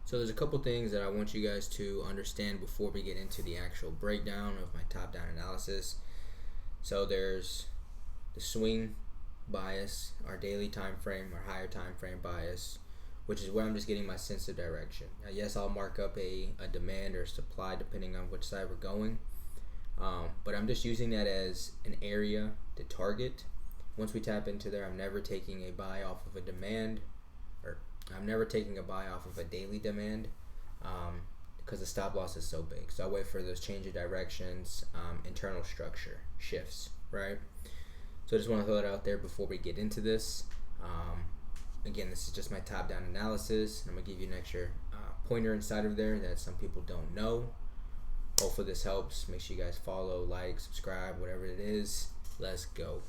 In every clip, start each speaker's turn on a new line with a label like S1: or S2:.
S1: So there's a couple things that I want you guys to understand before we get into the actual breakdown of my top-down analysis. So there's the swing bias, our daily time frame, our higher time frame bias, which is where I'm just getting my sense of direction. Now, yes, I'll mark up a demand or supply depending on which side we're going, but I'm just using that as an area to target. Once we tap into there, I'm never taking a buy off of a demand, or I'm never taking a buy off of a daily demand, because the stop loss is so big. So I wait for those change of directions, internal structure shifts, right? So I just want to throw that out there before we get into this. Again, this is just my top-down analysis. I'm going to give you an extra pointer inside of there that some people don't know. Hopefully this helps. Make sure you guys follow, like, subscribe, whatever it is. Let's go.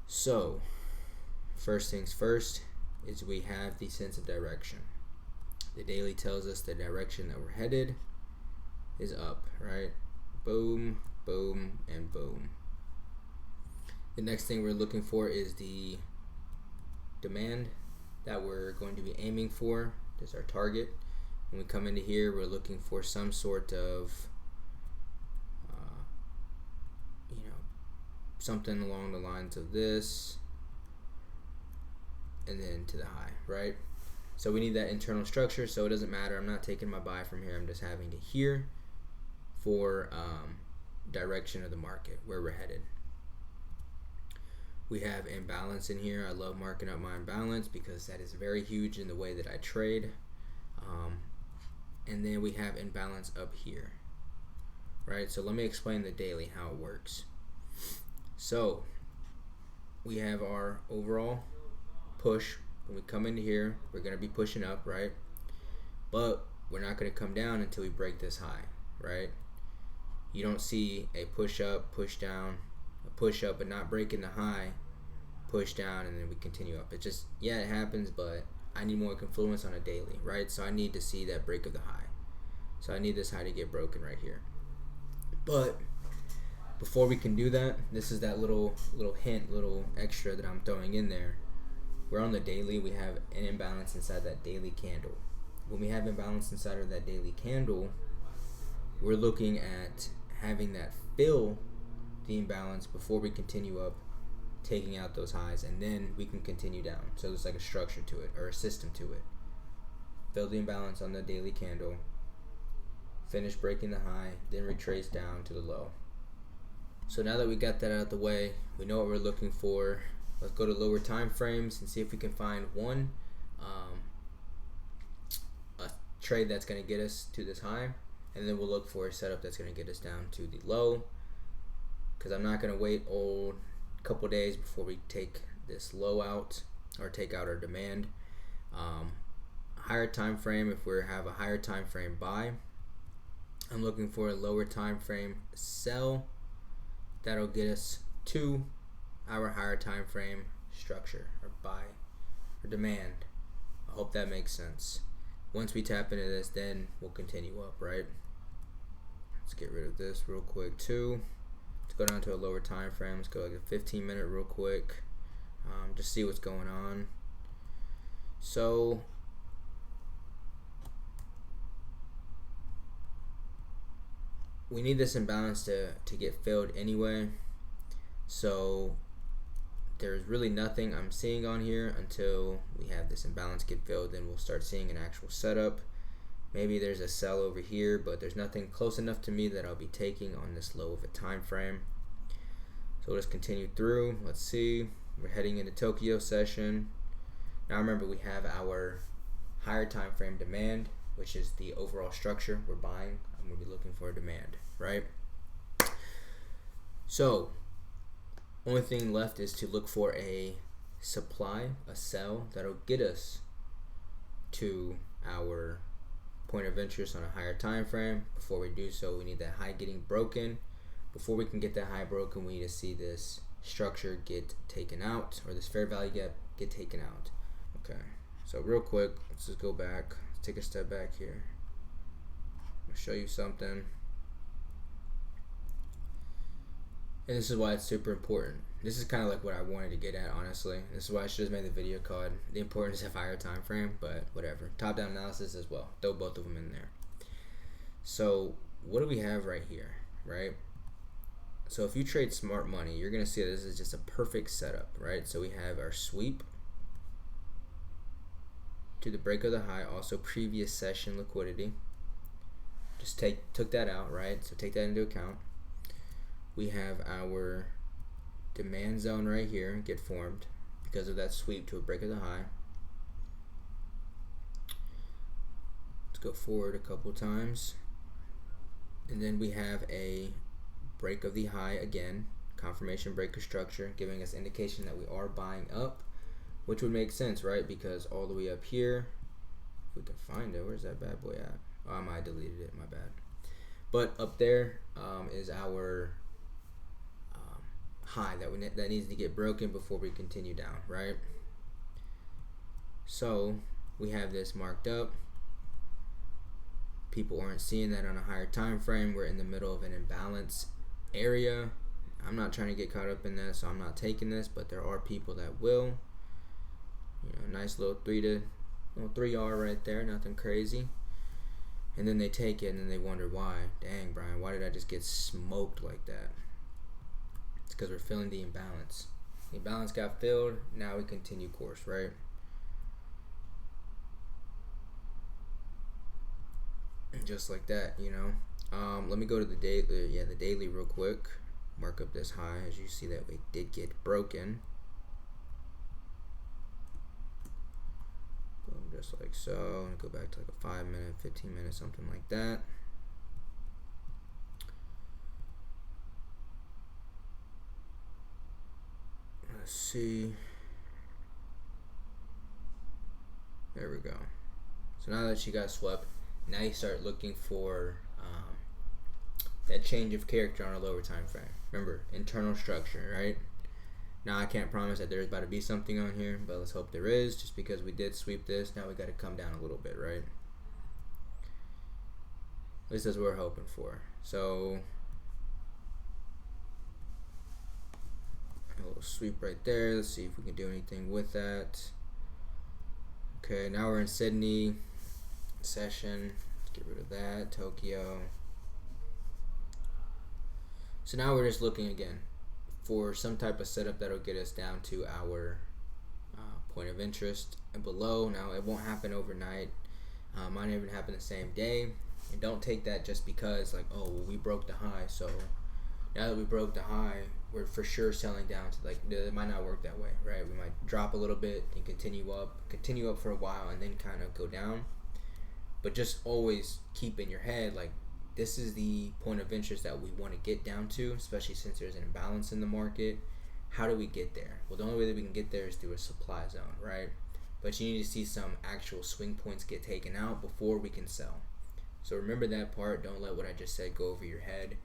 S1: So, first things first is we have the sense of direction. The daily tells us the direction that we're headed is up, right? Boom, boom, and boom. The next thing we're looking for is the demand that we're going to be aiming for. This is our target. When we come into here, we're looking for some sort of something along the lines of this, and then to the high, right? So we need that internal structure, so it doesn't matter. I'm not taking my buy from here. I'm just having to here for direction of the market, where we're headed. We have imbalance in here. I love marking up my imbalance because that is very huge in the way that I trade. And then we have imbalance up here, right? So let me explain the daily, how it works. So we have our overall push. When we come into here, we're going to be pushing up, right? But we're not going to come down until we break this high, right? You don't see a push up, push down, a push up, but not breaking the high, push down, and then we continue up. It just, yeah, it happens, but I need more confluence on a daily, right? So I need to see that break of the high. So I need this high to get broken right here. But before we can do that, this is that little hint, little extra that I'm throwing in there. We're on the daily. We have an imbalance inside that daily candle. When we have imbalance inside of that daily candle, we're looking at having that fill the imbalance before we continue up, taking out those highs, and then we can continue down. So there's like a structure to it, or a system to it. Fill the imbalance on the daily candle, finish breaking the high, then retrace down to the low. So now that we got that out of the way, we know what we're looking for. Let's go to lower time frames and see if we can find one a trade that's going to get us to this high, and then we'll look for a setup that's going to get us down to the low, because I'm not going to wait a couple days before we take this low out or take out our demand. Higher time frame, if we have a higher time frame buy, I'm looking for a lower time frame sell. That'll get us to our higher time frame structure or buy or demand. I hope that makes sense. Once we tap into this, then we'll continue up, right? Let's get rid of this real quick too. Let's go down to a lower time frame. Let's go like a 15-minute real quick. Just see what's going on. So we need this imbalance to get filled anyway. So there's really nothing I'm seeing on here until we have this imbalance get filled. Then we'll start seeing an actual setup. Maybe there's a sell over here, but there's nothing close enough to me that I'll be taking on this low of a time frame. So let's continue through. Let's see. We're heading into Tokyo session. Now remember, we have our higher time frame demand, which is the overall structure we're buying. I'm going to be looking for a demand, right? So only thing left is to look for a supply, a sell that'll get us to our point of interest on a higher time frame. Before we do so, we need that high getting broken. Before we can get that high broken, we need to see this structure get taken out, or this fair value gap get taken out. Okay, so real quick, let's just go back. Let's take a step back here. I'll show you something. And this is why it's super important. this is kind of like what I wanted to get at, honestly. This is why I should have made the video called The Importance of Higher Time Frame, but whatever. Top-down analysis as well. Throw both of them in there. So what do we have right here, right? So if you trade smart money, you're going to see this is just a perfect setup, right? So we have our sweep to the break of the high, also previous session liquidity. Just took that out, right? So take that into account. We have our demand zone right here get formed because of that sweep to a break of the high. Let's go forward a couple times. And then we have a break of the high again, confirmation breaker structure, giving us indication that we are buying up, which would make sense, right? Because all the way up here, if we can find it, where's that bad boy at? Oh, I might deleted it, my bad. But up there is our high that needs to get broken before we continue down, right? So we have this marked up. People aren't seeing that on a higher time frame. We're in the middle of an imbalance area. I'm not trying to get caught up in that, so I'm not taking this, but there are people that will. You know, nice little 3R right there, nothing crazy. And then they take it and then they wonder why. Dang, Brian, why did I just get smoked like that? It's because we're filling the imbalance. The imbalance got filled, now we continue course, right? Just like that, you know. Let me go to the daily real quick. Mark up this high. As you see that we did get broken. Boom, just like so. And go back to like a 5 minute, 15 minute, something like that. Let's see. There we go. So now that she got swept, now you start looking for that change of character on a lower time frame. Remember, internal structure, right? Now I can't promise that there's about to be something on here, but let's hope there is. Just because we did sweep this, now we got to come down a little bit, right? At least that's what we're hoping for. So a little sweep right there. Let's see if we can do anything with that. Okay, now we're in Sydney session. Let's get rid of that. Tokyo. So now we're just looking again for some type of setup that'll get us down to our point of interest and below. Now it won't happen overnight. Might even happen the same day. And don't take that just because like, oh, well, we broke the high, so now that we broke the high, we're for sure selling down to like, it might not work that way, right? We might drop a little bit and continue up for a while and then kind of go down. But just always keep in your head, like, this is the point of interest that we want to get down to, especially since there's an imbalance in the market. How do we get there? Well, the only way that we can get there is through a supply zone, right? But you need to see some actual swing points get taken out before we can sell. So remember that part. Don't let what I just said go over your head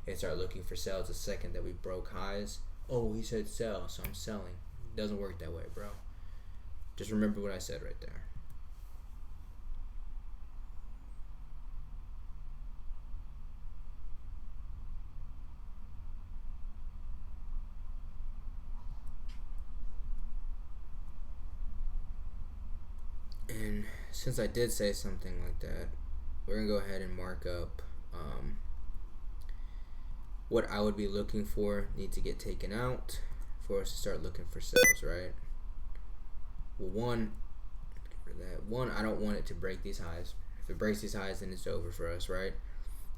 S1: and start looking for sales the second that we broke highs. Oh, he said sell, so I'm selling. It doesn't work that way, bro. Just remember what I said right there. And since I did say something like that, we're going to go ahead and mark up what I would be looking for need to get taken out for us to start looking for sales, right? Well, one, I don't want it to break these highs. If it breaks these highs, then it's over for us, right?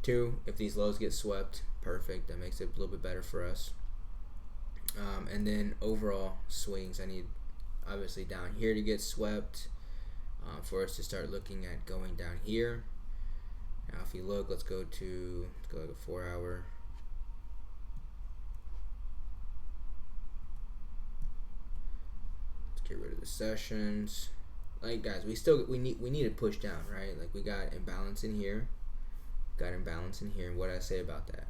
S1: Two, if these lows get swept, perfect. That makes it a little bit better for us. And then overall swings, I need obviously down here to get swept for us to start looking at going down here. Now, if you look, let's go like a 4 hour. Let's get rid of the sessions. Like, guys, we need to push down, right? Like, we got imbalance in here, and what I say about that?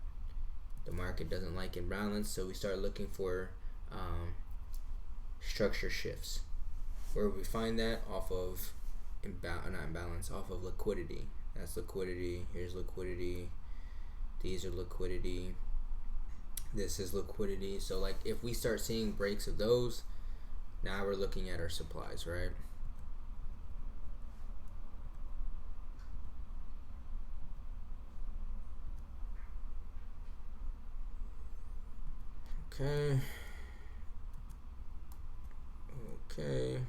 S1: The market doesn't like imbalance, so we start looking for structure shifts. Where we find that off of off of liquidity. That's liquidity. Here's liquidity. These are liquidity. This is liquidity. So like if we start seeing breaks of those, now we're looking at our supplies, right? Okay. Okay.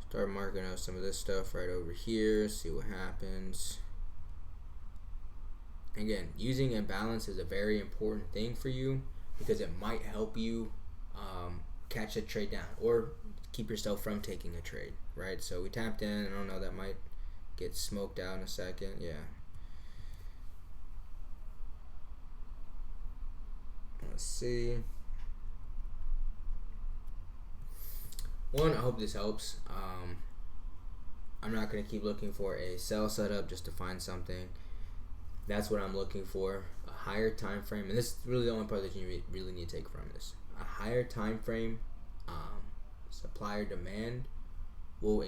S1: Start marking out some of this stuff right over here. See what happens. Again, using imbalance is a very important thing for you because it might help you catch a trade down or keep yourself from taking a trade, right? So we tapped in. I don't know, that might get smoked out in a second. Yeah. Let's see. One, I hope this helps. I'm not going to keep looking for a sell setup just to find something. That's what I'm looking for. A higher time frame, and this is really the only part that you really need to take from this. A higher time frame, supplier demand will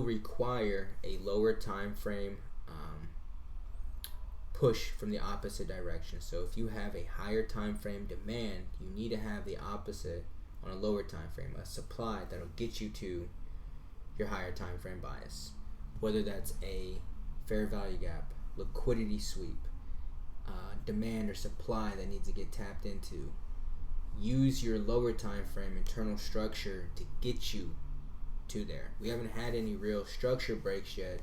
S1: require a lower time frame push from the opposite direction. So if you have a higher time frame demand, you need to have the opposite on a lower time frame, a supply that'll get you to your higher time frame bias, whether that's a fair value gap, liquidity sweep, demand or supply that needs to get tapped into. Use your lower time frame internal structure to get you to there. We haven't had any real structure breaks yet,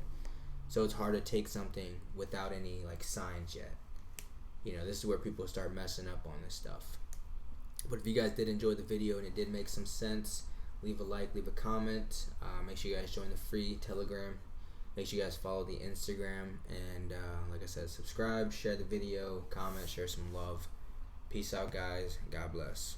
S1: so it's hard to take something without any like signs yet. You know, this is where people start messing up on this stuff. But if you guys did enjoy the video and it did make some sense, leave a like, leave a comment. Make sure you guys join the free Telegram. Make sure you guys follow the Instagram. And like I said, subscribe, share the video, comment, share some love. Peace out, guys. God bless.